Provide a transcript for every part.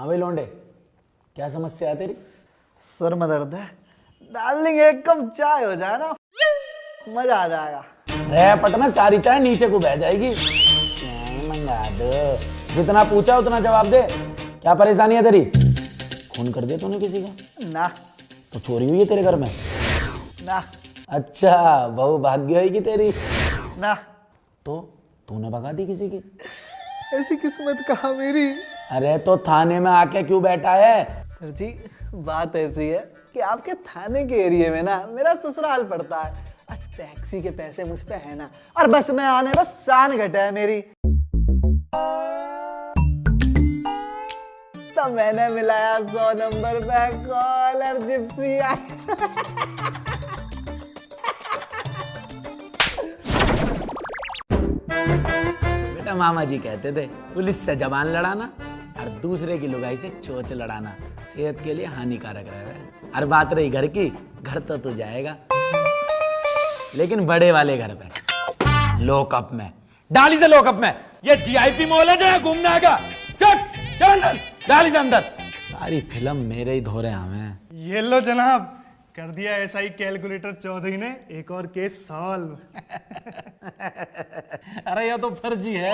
हाँ भाई लौंडे, क्या समस्या है तेरी? सर में दर्द है। डार्लिंग एक कप चाय हो जाए ना, मजा आ जाएगा। रैपट में सारी चाय नीचे को बह जाएगी। चाय मंगा दो, जितना पूछा उतना जवाब दे। क्या परेशानी है तेरी? खून कर दिया तूने किसी का? ना। तो चोरी हुई है तेरे घर में? ना। अच्छा, बहू भाग्य होगी तेरी? ना। तो तूने भगा दी किसी की? ऐसी किस्मत कहाँ मेरी। अरे तो थाने में आके क्यों बैठा है? सर जी बात ऐसी है कि आपके थाने के एरिया में ना मेरा ससुराल पड़ता है और टैक्सी के पैसे मुझ पे है ना, और बस में आने बस शान घटा है मेरी। तो मैंने मिलाया 100 नंबर पे कॉल और जिप्सी आई। बेटा मामा जी कहते थे पुलिस से जबान लड़ाना और दूसरे की लुगाई से चोंच लड़ाना सेहत के लिए हानिकारक रहेगा। और बात रही घर की, घर तो तू जाएगा लेकिन बड़े वाले घर पे, लॉकअप में, डाली से लॉकअप में। ये जीआईपी मॉल है जो है घूमने आएगा। चल अंदर, डाली से अंदर। सारी फिल्म मेरे ही धोरे हमें। ये लो जनाब, कर दिया एसआई कैलकुलेटर चौधरी ने एक और केस सॉल्व। अरे ये तो फर्जी है,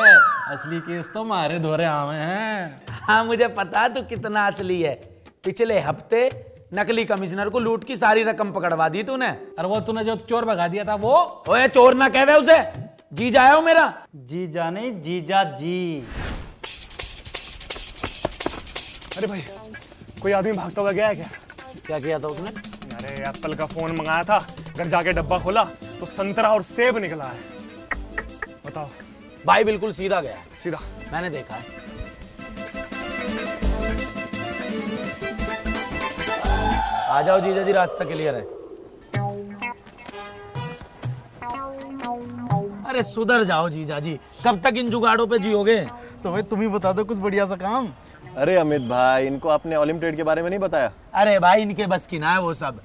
असली केस तो मारे धोरे आवे हैं। हाँ मुझे पता तू कितना असली है। पिछले हफ्ते नकली कमिश्नर को लूट की सारी रकम पकड़वा दी तूने। और वो तूने जो चोर भगा दिया था वो? ओए चोर ना कहवे उसे, जीजा है वो मेरा। जीजा नहीं, जीजा जी। अरे भाई, कोई आदमी भागता हुआ गया है क्या? क्या किया था उसने? अरे एप्पल का फोन मंगाया था, घर जाके डब्बा खोला तो संतरा और सेब निकला है। बताओ। भाई बिल्कुल सीधा गया, सीधा। मैंने देखा है। आ जाओ जीजा जी, रास्ता क्लियर है। अरे सुधर जाओ जीजा जी, कब तक इन जुगाड़ों पे जियोगे? तो भाई तुम ही बता दो कुछ बढ़िया सा काम। अरे अमित भाई, इनको आपने ऑलिम ट्रेड के बारे में नहीं बताया? अरे भाई इनके बस की ना है वो सब।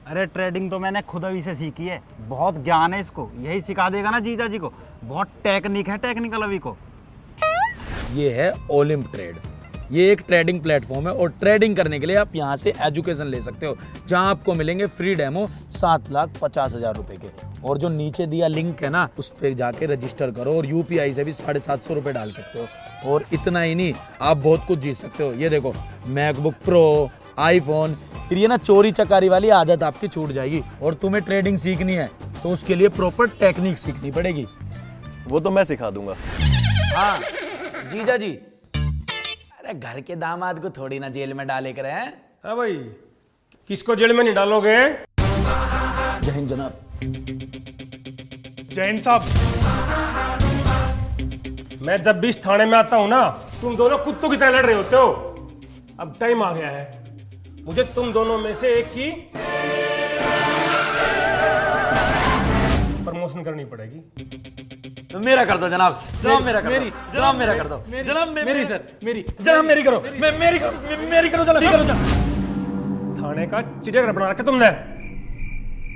अरे ट्रेडिंग तो मैंने खुद अभी से सीखी है, बहुत ज्ञान है इसको, यही सिखा देगा ना जीजा जी को। बहुत टेक्निक है, टेक्निकल अभी को। ये है ओलिम्प ट्रेड, ये एक ट्रेडिंग प्लेटफॉर्म है और ट्रेडिंग करने के लिए आप यहाँ से एजुकेशन ले सकते हो, जहाँ आपको मिलेंगे फ्री डेमो 7,50,000 रुपए के। और जो नीचे दिया लिंक है ना, उस पर जाके रजिस्टर करो और यूपीआई से भी 750 रुपए डाल सकते हो। और इतना ही नहीं, आप बहुत कुछ जीत सकते हो। ये देखो, मैकबुक प्रो, आईफोन। फिर ये ना चोरी चकारी वाली आदत आपकी छूट जाएगी। और तुम्हें ट्रेडिंग सीखनी है तो उसके लिए प्रॉपर टेक्निक सीखनी पड़ेगी। वो तो मैं सिखा दूंगा। हाँ जीजा जी, अरे घर के दामाद को थोड़ी ना जेल में डाले कर हैं। हाँ भाई, किसको जेल में नहीं डालोगे? जय हिंद जनाब। जैन साहब, मैं जब भी इस थाने में आता हूं ना, तुम दोनों कुत्तों की तरह लड़ रहे होते हो। अब टाइम आ गया है, मुझे तुम दोनों में से एक की प्रमोशन करनी पड़ेगी। तो मेरा कर दो जनाब, जनाब मेरा कर दो, जनाब मेरा कर दो, जनाब मेरी सर, मेरी जनाब मेरी करो, मेरी करो जनाब। थाने का चिड़ियाघर बना रखा तुमने।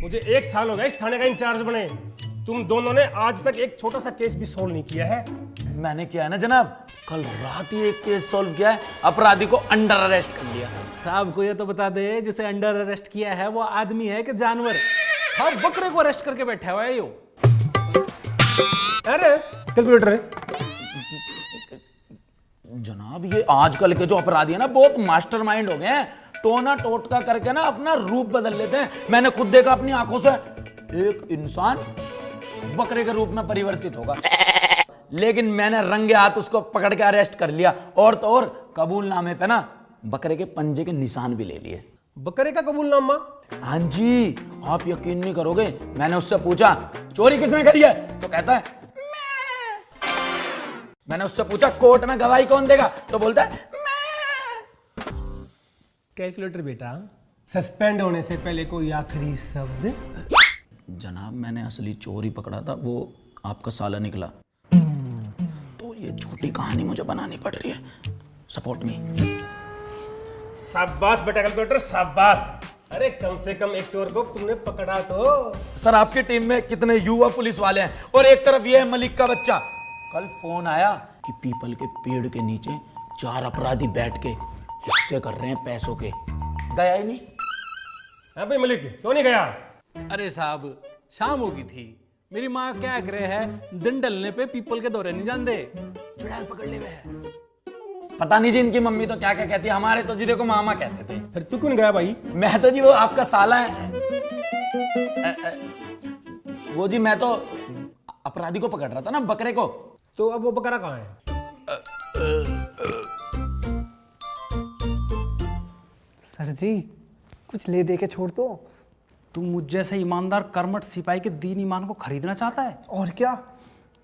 मुझे 1 साल हो गया इस थाने का इंचार्ज बने। तुम दोनों ने आज तक एक छोटा सा केस भी सोल्व नहीं किया है। मैंने किया है ना जनाब, कल रात ही एक केस सॉल्व किया है, अपराधी को अंडर अरेस्ट कर लिया। साहब को ये तो बता दे, जिसे अंडर अरेस्ट किया है वो आदमी है कि जानवर? हाँ, बकरे को अरेस्ट करके बैठा हुआ है यो। अरे कैलकुलेटर है जनाब, ये आजकल के जो अपराधी है ना, बहुत मास्टरमाइंड हो गए हैं। टोना टोटका करके ना अपना रूप बदल लेते हैं। मैंने खुद देखा अपनी आंखों से, एक इंसान बकरे के रूप में परिवर्तित होगा, लेकिन मैंने रंगे हाथ उसको पकड़ के अरेस्ट कर लिया। और तो और कबूलनामे पे ना बकरे के पंजे के निशान भी ले लिए। बकरे का कबूलनामा? हाँ जी, आप यकीन नहीं करोगे, मैंने उससे पूछा चोरी किसने करी है, तो कहता है मैंने उससे पूछा कोर्ट में गवाही कौन देगा, तो बोलता है मैं। कैलकुलेटर बेटा, सस्पेंड होने से पहले कोई आखिरी शब्द? जनाब मैंने असली चोर ही पकड़ा था, वो आपका साला निकला। तो ये झूठी कहानी मुझे बनानी पड़ रही है। Support me. शाबाश बेटा कैलकुलेटर, शाबाश। अरे कम से कम एक चोर को तुमने पकड़ा तो। सर आपकी टीम में कितने युवा पुलिस वाले हैं, और एक तरफ ये है मलिक का बच्चा। कल फोन आया कि पीपल के पेड़ के नीचे 4 अपराधी बैठ के गुस्से कर रहे हैं पैसों के, गया ही नहीं। हाँ भाई मलिक, क्यों नहीं गया? अरे साहब, शाम हो गई थी। मेरी माँ क्या कह रहे है, दिन डलने पे पीपल के दौरे नहीं जानते। चुड़ैल पकड़ ले वे। पता नहीं जी इनकी मम्मी तो क्या क्या कहती है, हमारे तो जी देखो मामा कहते थे। फिर तू क्यों गया भाई? मैं तो जी वो आपका साला है। वो जी मैं तो अपराधी को पकड़ रहा था ना, बकरे को। तो अब वो बकरा कहाँ है? सर जी कुछ ले दे के छोड़ दो। तू मुझ जैसे ईमानदार कर्मठ सिपाही के दीन ईमान को खरीदना चाहता है? और क्या,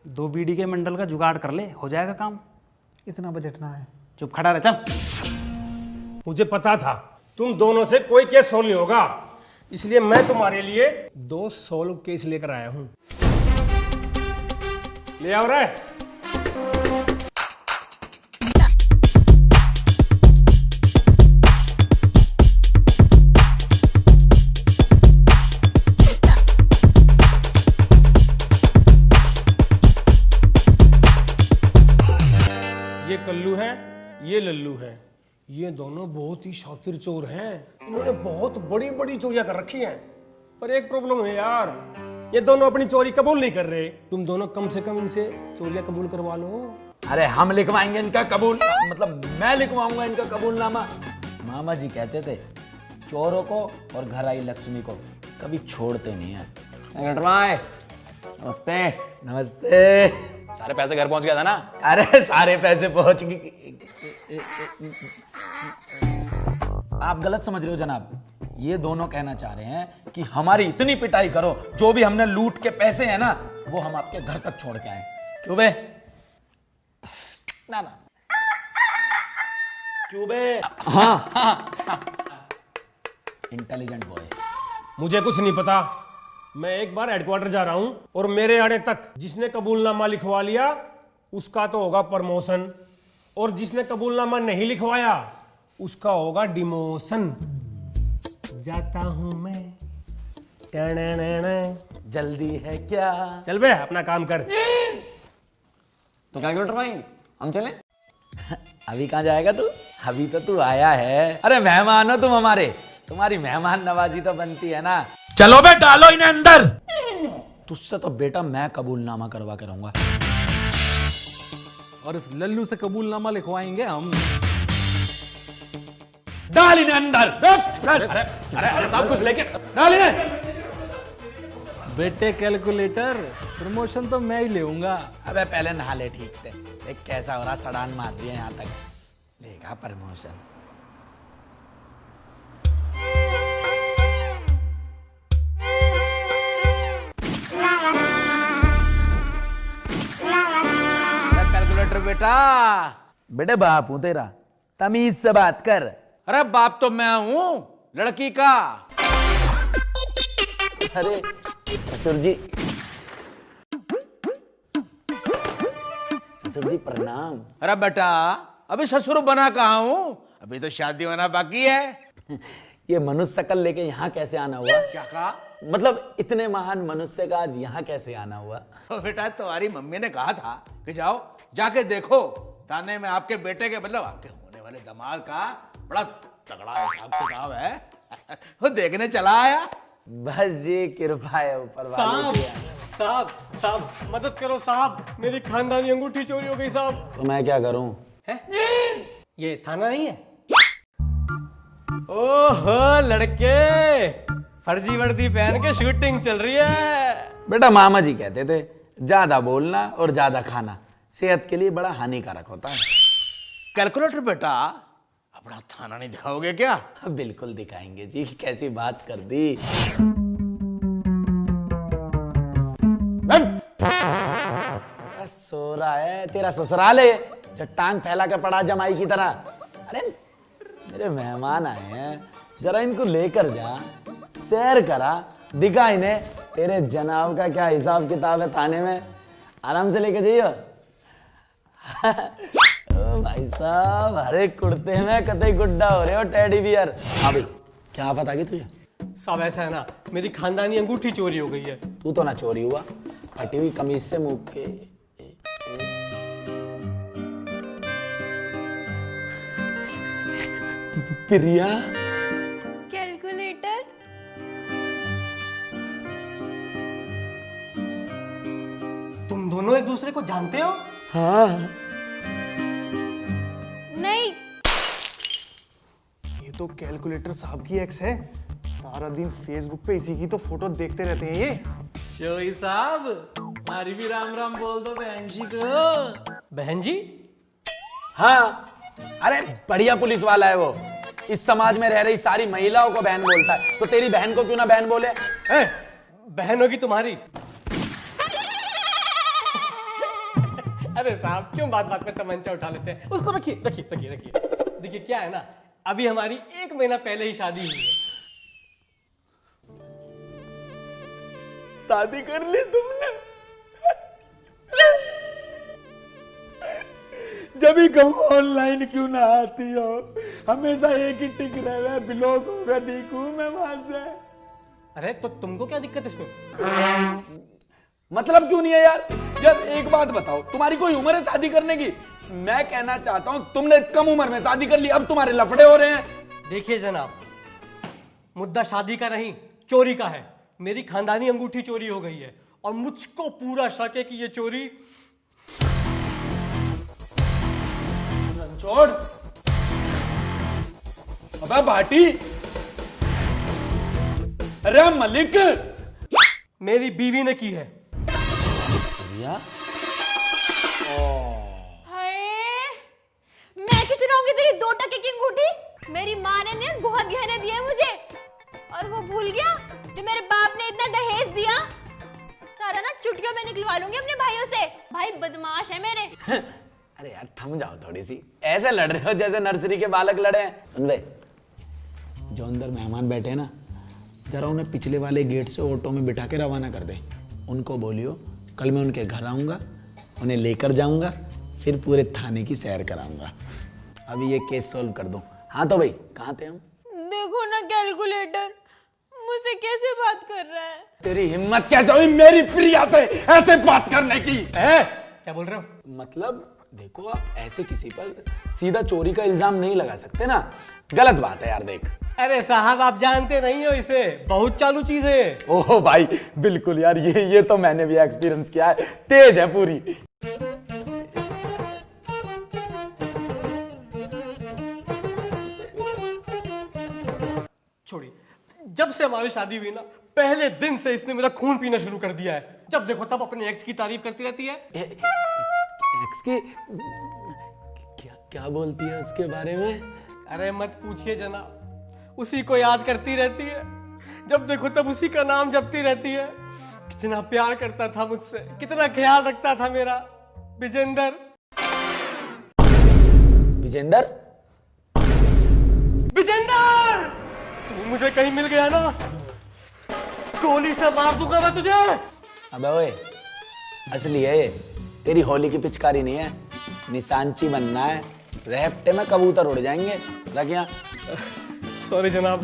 2 बीड़ी के मंडल का जुगाड़ कर ले, हो जाएगा काम। इतना बजट ना है। चुप खड़ा रह, चल। मुझे पता था तुम दोनों से कोई केस सोल्व नहीं होगा, इसलिए मैं तुम्हारे लिए 2 सोल्व केस लेकर आया हूं। ले आओ रे। ये कल्लू है, ये लल्लू है। ये दोनों बहुत ही शातिर चोर हैं। इन्होंने बहुत बड़ी बड़ी चोरियां कर रखी हैं। पर एक प्रॉब्लम है यार, ये दोनों अपनी चोरी कबूल नहीं कर रहे। तुम दोनों कम से कम इनसे चोरियां कबूल करवा लो। अरे हम लिखवाएंगे इनका कबूल, मतलब मैं लिखवाऊंगा इनका कबूलनामा। मामा जी कहते थे चोरों को और घर आई लक्ष्मी को कभी छोड़ते नहीं है। नमस्ते। नमस्ते। सारे पैसे घर पहुंच गया था ना? अरे सारे पैसे पहुंच गए। आप गलत समझ रहे हो जनाब। ये दोनों कहना चाह रहे हैं कि हमारी इतनी पिटाई करो, जो भी हमने लूट के पैसे हैं ना वो हम आपके घर तक छोड़ के आए। क्यों बे? ना क्यों बे? हाँ। Intelligent boy. मुझे कुछ नहीं पता। मैं एक बार हेडक्वार्टर जा रहा हूं और मेरे आने तक जिसने कबूलनामा लिखवा लिया उसका तो होगा प्रमोशन, और जिसने कबूलनामा नहीं लिखवाया उसका होगा डिमोशन। जाता हूं मैं। जल्दी है क्या? चल बे अपना काम कर। तो कैलकुलेटर भाई हम चले? अभी कहाँ जाएगा तू? अभी तो तू आया है। अरे मेहमान हो तुम हमारे, तुम्हारी मेहमान नवाजी तो बनती है ना। चलो बे डालो इन्हें अंदर। तुझसे तो बेटा मैं कबूलनामा करवा के रहूंगा। और इस लल्लू से कबूलनामा लिखवाएंगे हम। डाल इन्हें अंदर। अरे सब कुछ लेके डाल इन्हें। बेटे कैलकुलेटर, प्रमोशन तो मैं ही लेऊंगा। अबे पहले नहा ले ठीक से। देख कैसा हो रहा, सड़ान मार दिया यहाँ तक, लेगा प्रमोशन। कैलकुलेटर बेटा। बेटे बाप हूं तेरा, तमीज से बात कर। अरे बाप तो मैं हूं लड़की का। अरे ससुर जी, ससुर जी प्रणाम। अरे बेटा अभी ससुर बना कहाँ हूं, अभी तो शादी होना बाकी है। ये मनुष्य शकल लेके यहाँ कैसे आना हुआ? क्या कहा? मतलब इतने महान मनुष्य का आज यहाँ कैसे आना हुआ? तो बेटा तुम्हारी मम्मी ने कहा था कि जाओ जाके देखो, थाने में आपके बेटे के मतलब आपके होने वाले दामाद का बड़ा तगड़ा हिसाब किताब है। वो देखने चला आया। बस जी कृपा है ऊपर वाले की। साहब साहब मदद करो साहब, मेरी खानदानी अंगूठी चोरी हो गई साहब। तो मैं क्या करूं? ये थाना नहीं है? ओहो लड़के, फर्जी वर्दी पहन के शूटिंग चल रही है। बेटा मामा जी कहते थे ज्यादा बोलना और ज्यादा खाना सेहत के लिए बड़ा हानिकारक होता है। कैलकुलेटर बेटा अपना थाना नहीं दिखाओगे क्या? बिल्कुल दिखाएंगे जी, कैसी बात कर दी। सो रहा है तेरा ससुराल है जो टांग फैला के पड़ा जमाई की तरह। अरे मेरे मेहमान आए हैं, जरा इनको लेकर जा, सैर करा, दिखा इन्हें तेरे जनाब का क्या हिसाब किताब है थाने में। आराम से लेके जाइयो। ओ भाई साहब, हर एक कुर्ते में कतई गुड्डा हो रहे हो टेडी बियर। हाँ भाई क्या आफत आ गई तुझे? साहब ऐसा है ना, मेरी खानदानी अंगूठी चोरी हो गई है। तू तो ना चोरी हुआ, फटी हुई कमीज से मुंह के। प्रिया। कैलकुलेटर। तुम दोनों एक दूसरे को जानते हो? हाँ। नहीं। ये तो कैलकुलेटर साहब की एक्स है। सारा दिन फेसबुक पे इसी की तो फोटो देखते रहते हैं ये। शोई साहब, हमारी भी राम राम बोल दो बहन जी को। बहन जी? हाँ, अरे बढ़िया पुलिस वाला है वो। इस समाज में रह रही सारी महिलाओं को बहन बोलता है, तो तेरी बहन को क्यों ना बहन बोले? बहन होगी तुम्हारी। अरे साहब, क्यों बात बात पे तमंचा उठा लेते हैं? उसको रखिए रखिए रखिए रखिए। देखिए क्या है ना, अभी हमारी 1 महीना पहले ही शादी हुई है। शादी कर ली तुमने? जब भी कहूँ ऑनलाइन क्यों ना आती हो, हमेशा एक ही टिक रहे, ब्लॉक होगा देखूं मैं वहां से। अरे तो तुमको क्या दिक्कत है इसमें? मतलब क्यों नहीं है यार? यार एक बात बताओ, तुम्हारी कोई उम्र है शादी करने की? मैं कहना चाहता हूँ तुमने कम उम्र में शादी कर ली, अब तुम्हारे लफड़े हो रहे हैं। देखिए जनाब, मुद्दा शादी का नहीं, चोरी का है। मेरी खानदानी अंगूठी चोरी हो गई है और मुझको पूरा शक है कि ये चोरी छोड़। अबे भाटी, अरे मलिक, मेरी बीवी ने की है। हाय, मैं क्यों चुराऊंगी तेरी 2 टके की अंगूठी? मेरी माँ ने बहुत गहने दिए मुझे, और वो भूल गया जो मेरे बाप ने इतना दहेज दिया। सारा ना चुटकियों में निकलवा लूंगी अपने भाइयों से। भाई बदमाश है मेरे। अरे यार थम जाओ थोड़ी सी, ऐसे लड़ रहे हो जैसे नर्सरी के बालक लड़े हैं। सुन बे, जो अंदर मेहमान बैठे हैं ना, जरा उन्हें पिछले वाले गेट से ऑटो में बिठा के रवाना कर दे। उनको बोलियो कल मैं उनके घर आऊंगा, उन्हें लेकर जाऊंगा, फिर पूरे थाने की सैर कराऊंगा। अभी ये केस सॉल्व कर दो। हाँ तो भाई कहाँ थे हम? देखो ना कैलकुलेटर मुझसे कैसे बात कर रहा है। तेरी हिम्मत कैसे हुई मेरी प्रिया से ऐसे बात करने की? क्या बोल रहे हो? मतलब देखो, आप ऐसे किसी पर सीधा चोरी का इल्जाम नहीं लगा सकते ना, गलत बात है यार। देख, अरे साहब आप जानते नहीं हो इसे, बहुत चालू चीज है। ओह भाई बिल्कुल यार, ये तो मैंने भी एक्सपीरियंस किया है, तेज है पूरी। छोड़िए, जब से हमारी शादी हुई ना, पहले दिन से इसने मेरा खून पीना शुरू कर दिया है। जब देखो तब अपने एक्स की तारीफ करती रहती है। एक्स की क्या बोलती है उसके बारे में? अरे मत पूछिए जनाब, उसी को याद करती रहती है। जब देखो तब उसी का नाम जपती रहती है। कितना प्यार करता था मुझसे, कितना ख्याल रखता था मेरा। विजेंदर। विजेंदर? विजेंदर, तू मुझे कहीं मिल गया ना, गोली से मार दूंगा मैं तुझे। अबे ओए, असली है ये, तेरी होली की पिचकारी नहीं है। निशानची बनना है, रेपटे में कबूतर उड़ जाएंगे। रख यहाँ। सॉरी जनाब।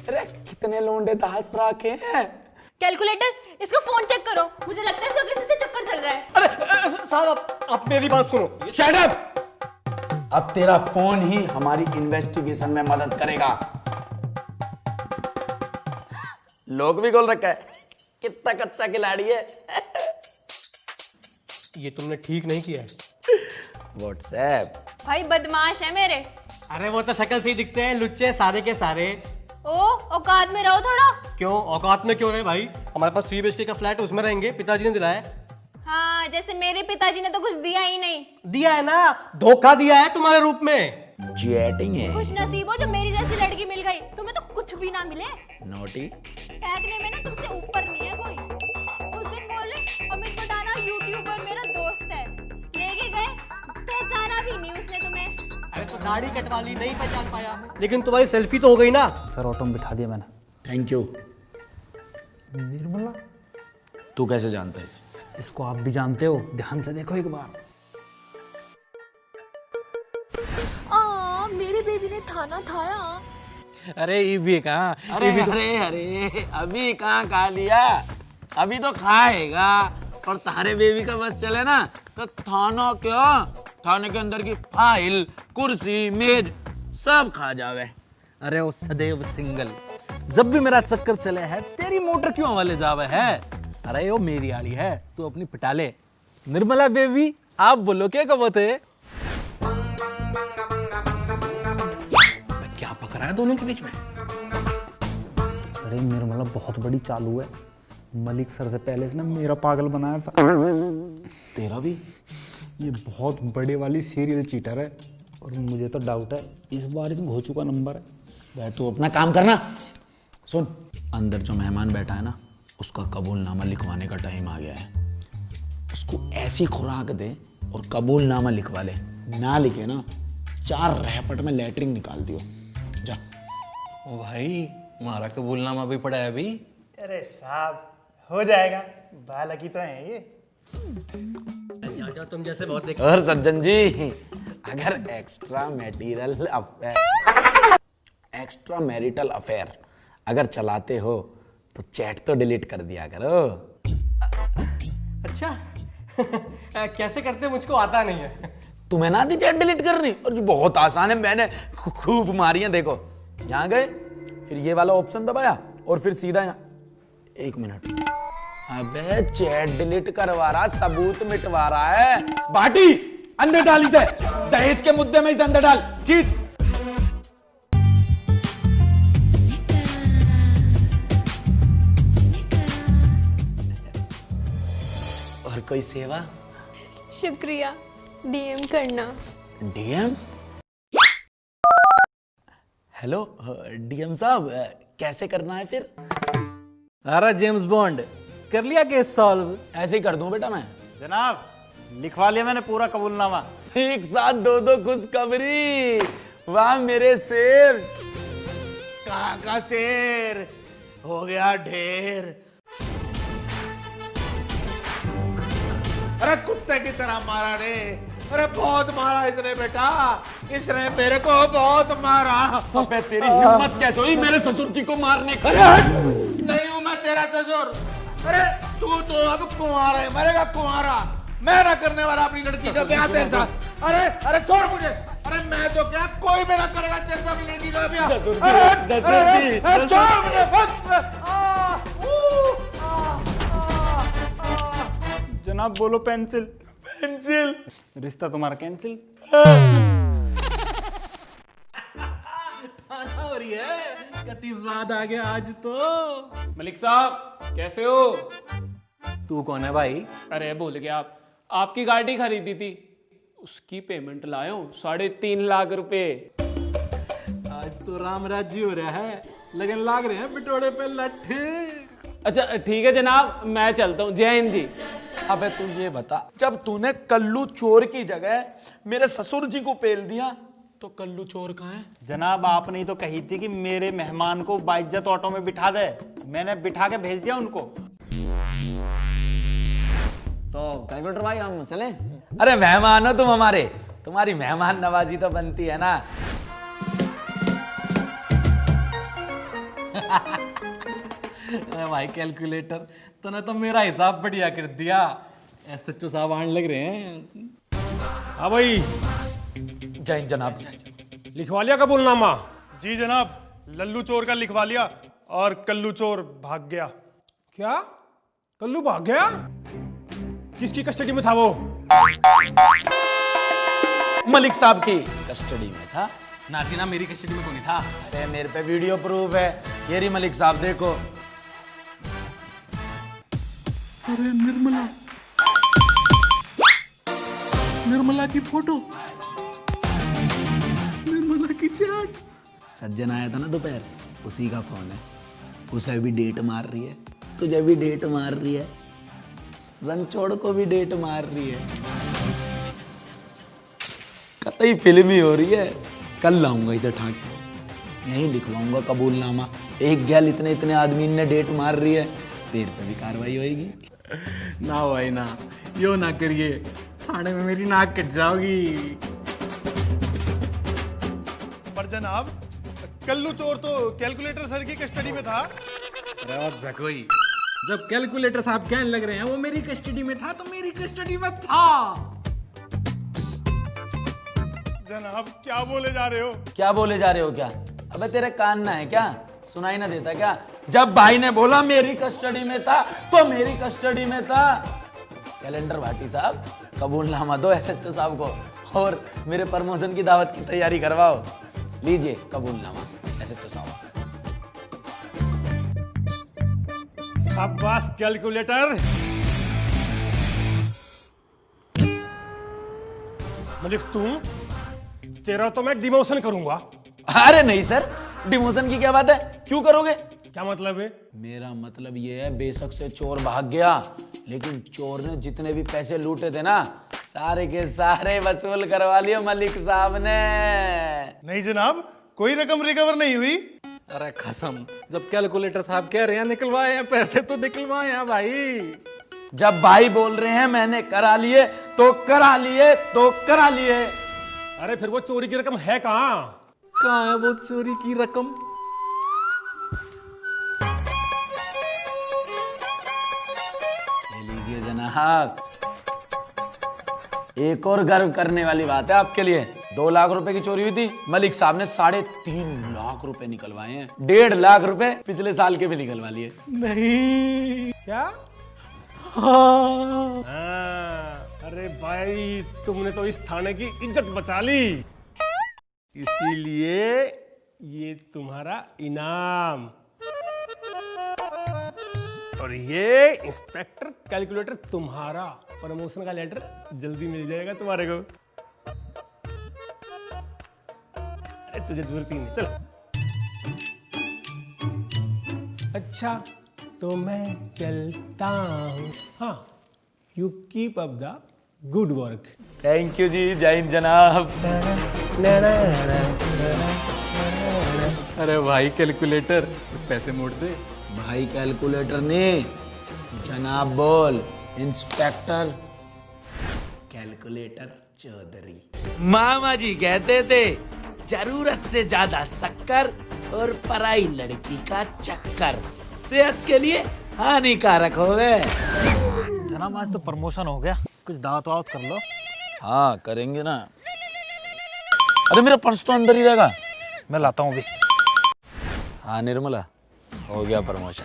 अरे कितने लोंडे दास रखे हैं। कैलकुलेटर इसका फोन चेक करो, मुझे लगता है इसका किसी से चक्कर चल रहा है। अरे साहब आप मेरी बात सुनो। Shut up. अब तेरा फोन ही हमारी इन्वेस्टिगेशन में मदद करेगा। लोग भी खोल रखा है, कितना कच्चा खिलाड़ी है। ये तुमने ठीक नहीं किया है। व्हाट्सएप। भाई बदमाश है मेरे। अरे वो तो शक्ल से ही दिखते हैं, लुच्चे सारे के सारे। ओ औकात में रहो थोड़ा। क्यों औकात में क्यों रहे भाई? हमारे पास 3 BHK का फ्लैट है, उसमें रहेंगे, पिताजी ने दिलाया है। हाँ, जैसे मेरे पिताजी ने तो कुछ दिया ही नहीं। दिया है ना, धोखा दिया है तुम्हारे रूप में। चैटिंग है। खुश नसीब हो जो मेरी जैसी लड़की मिल गई, तुम्हें तो कुछ भी ना मिले। नोटी। फेंकने में ना तुमसे ऊपर नहीं है कोई। उस दिन बोले अमित पटाना यूट्यूबर मेरा दोस्त है, लेके गए, पहचाना भी नहीं उसने तुम्हें। अरे तो दाढ़ी कटवा ली, नहीं पहचान पाया, लेकिन तुम्हारी सेल्फी तो हो गई ना। सर ऑटो में बिठा दिया मैंने। Thank you. निर्मला? तू कैसे जानता है इसे? इसको आप भी जानते हो, ध्यान से देखो एक बार। मेरे बेबी ने खाना खाया। अरे ये भी कहाँ? अरे अरे अरे अभी कहाँ खा लिया, अभी तो खाएगा। और तारे बेबी का बस चले ना तो थाना क्यों, थाने के अंदर की फाइल, कुर्सी, मेज सब खा जावे। अरे वो सदैव सिंगल, जब भी मेरा चक्कर चले है तेरी मोटर क्यों हवाले जावे है। अरे वो मेरी आड़ी है, तू अपनी पिटा ले। निर्मला बेबी, आप बोलो क्या कब थे? क्या पकड़ा है दोनों के बीच में? अरे निर्मला बहुत बड़ी चालू है, मलिक सर से पहले इसने मेरा पागल बनाया था। तेरा भी? ये बहुत बड़े वाली सीरियल चीटर है और मुझे तो डाउट है इस बार इसमें हो चुका नंबर है। बैठ, तू अपना काम करना। सुन, अंदर जो मेहमान बैठा है ना, उसका कबूलनामा लिखवाने का टाइम आ गया है। उसको ऐसी खुराक दे और कबूलनामा लिखवा ले। ना लिखे ना, 4 रैपट में लेटरिंग निकाल दियो। जा। ओ भाई, हमारा कबूलनामा भी पड़ा है अभी। अरे साहब, हो जाएगा, बालकी तो है ये। तुम जैसे बहुत देख। और सज्जन जी, अगर एक्स्ट्रा मैरिटल अफेयर अगर चलाते हो तो चैट तो डिलीट कर दिया करो। अच्छा कैसे करते मुझको आता नहीं है। तुम्हें ना आती चैट डिलीट करनी? और बहुत आसान है, मैंने खूब मारी है। देखो, यहाँ गए, फिर ये वाला ऑप्शन दबाया और फिर सीधा यहाँ। 1 मिनट। अबे चैट डिलीट करवा रहा, सबूत मिटवा रहा है। बाटी, अंदर डाल इसे। दहेज के मुद्दे में इसे अंदर डाल। खींच। और कोई सेवा? शुक्रिया, डीएम करना। डीएम? हेलो डीएम साहब, कैसे करना है फिर? अरे जेम्स बॉन्ड, कर लिया केस सॉल्व? ऐसे ही कर दूं बेटा मैं। जनाब, लिखवा लिया मैंने पूरा कबूलनामा। एक साथ 2 खुशखबरी। वाह मेरे शेर। कहाँ का शेर हो गया ढेर। अरे कुत्ते की तरह मारा रे। अरे बहुत मारा इसने बेटा, इसने मेरे को बहुत मारा। अबे तेरी हिम्मत कैसे हुई मेरे ससुर जी को मारने की? नहीं हूं मैं तेरा ससुर। अरे तू तो अब कुंवारा है, मरेगा कुंवारा। मैं ना करने वाला अपनी लड़की का ब्याह तेरे साथ। अरे अरे छोड़ मुझे। अरे मैं तो क्या, कोई भी ना करेगा तेरे साथ अपनी लड़की का ब्याह। छोड़ मुझे। जनाब बोलो पेंसिल। पेंसिल। रिश्ता तुम्हारा कैंसिल। हो रही है, कति स्वाद आ गया आज तो। मलिक साहब कैसे हो? तू कौन है भाई? अरे भूल गया, आप आपकी गाड़ी खरीदी थी, उसकी पेमेंट लाया हूँ 3.5 लाख रुपए। आज तो राम राज्य हो रहा है, लगन लाग रहे हैं बिटोड़े पे लट्ठे। अच्छा ठीक है जनाब, मैं चलता हूँ। जय हिंद जी। अबे तू ये बता, जब तूने कल्लू चोर की जगह मेरे ससुर जी को पेल दिया तो कल्लू चोर कहाँ है? जनाब, आपने ही तो कही थी कि मेरे मेहमान को बाइज्जत ऑटो में बिठा दे। मैंने बिठा के भेज दिया उनको। तो कैलकुलेटर भाई, हम चले? अरे मेहमान हो तुम हमारे, तुम्हारी मेहमान नवाजी तो बनती है ना। अरे भाई कैलकुलेटर, तूने तो मेरा हिसाब बढ़िया कर दिया। एसएचओ साहब आने लग रहे हैं। हाँ भाई, जय हिंद जनाब। लिखवा लिया कबूलनामा? जी जनाब, लल्लू चोर का लिखवा लिया और कल्लू चोर भाग गया। क्या कल्लू भाग गया? किसकी कस्टडी में था वो? मलिक साहब की कस्टडी में था। नाजी ना, मेरी कस्टडी में कोई नहीं था। अरे मेरे पे वीडियो प्रूफ है, ये रही मलिक साहब, देखो। अरे निर्मला, निर्मला की फोटो, निर्मला की चैट। सज्जन आया था ना दोपहर, उसी का फोन है। उसे भी डेट मार रही है, तुझे भी डेट मार रही है, रणछोड़ को भी डेट मार रही है। कतई फिल्मी हो रही है। कल लाऊंगा इसे ठाक, यहीं लिखवाऊंगा कबूलनामा। एक गैल इतने इतने आदमी ने डेट मार रही है, तेरे पे भी कार्रवाई होगी। ना भाई ना, यो ना करिए, थाने में मेरी नाक कट जाओगी। पर जनाब, कल्लू चोर तो कैलकुलेटर सर की कस्टडी में था। कोई जब कैलकुलेटर साहब कहने लग रहे हैं वो मेरी कस्टडी में था, तो मेरी कस्टडी में था। जनाब क्या बोले जा रहे हो? क्या बोले जा रहे हो क्या? अबे तेरे कान ना है क्या? सुनाई ना देता क्या? जब भाई ने बोला मेरी कस्टडी में था तो मेरी कस्टडी में था। कैलेंडर भाटी साहब, कबूलनामा दो एसएचओ साहब को और मेरे प्रमोशन की दावत की तैयारी करवाओ। लीजिए कबूलनामा एसएचओ साहब। शाबाश कैलकुलेटर। मलिक तुम, तेरा तो मैं डिमोशन करूंगा। अरे नहीं सर, डिमोशन की क्या बात है? क्यों करोगे? क्या मतलब है? मेरा मतलब ये है, बेशक से चोर भाग गया, लेकिन चोर ने जितने भी पैसे लूटे थे ना, सारे के सारे वसूल करवा लिए मलिक साहब ने। नहीं जनाब, कोई रकम रिकवर नहीं हुई। अरे कसम, जब कैलकुलेटर साहब कह रहे हैं निकलवाए हैं पैसे तो निकलवाए हैं भाई। जब भाई बोल रहे हैं मैंने करा लिए तो करा लिए तो करा लिए। अरे फिर वो चोरी की रकम है कहाँ? कहाँ है वो चोरी की रकम? ले लीजिए जनाब। एक और गर्व करने वाली बात है आपके लिए। 2 लाख रुपए की चोरी हुई थी, मलिक साहब ने 3.5 लाख रुपए निकलवाए हैं। 1.5 लाख रुपए पिछले साल के भी निकलवा लिए। नहीं। क्या? हाँ। अरे भाई, तुमने तो इस थाने की इज्जत बचा ली, इसीलिए ये तुम्हारा इनाम। और ये इंस्पेक्टर कैलकुलेटर तुम्हारा प्रमोशन का लेटर जल्दी मिल जाएगा तुम्हारे को। अरे तुझे जरूरत ही नहीं, चल। अच्छा तो मैं चलता हूँ। हाँ, you keep up the good work. Thank you ji, जय हिंद जनाब। अरे भाई कैलकुलेटर, पैसे मोड़ दे। भाई कैलकुलेटर ने जनाब बोल। Inspector calculator Chaudhary. मामा जी कहते थे जरूरत से ज्यादा शक्कर और पराई लड़की का चक्कर सेहत के लिए हानिकारक हो गए। जनाब आज तो प्रमोशन हो गया, कुछ दावत वावत कर लो। हाँ करेंगे ना। अरे मेरा पर्स तो अंदर ही रहेगा, मैं लाता हूँ अभी। हाँ निर्मला, हो गया प्रमोशन।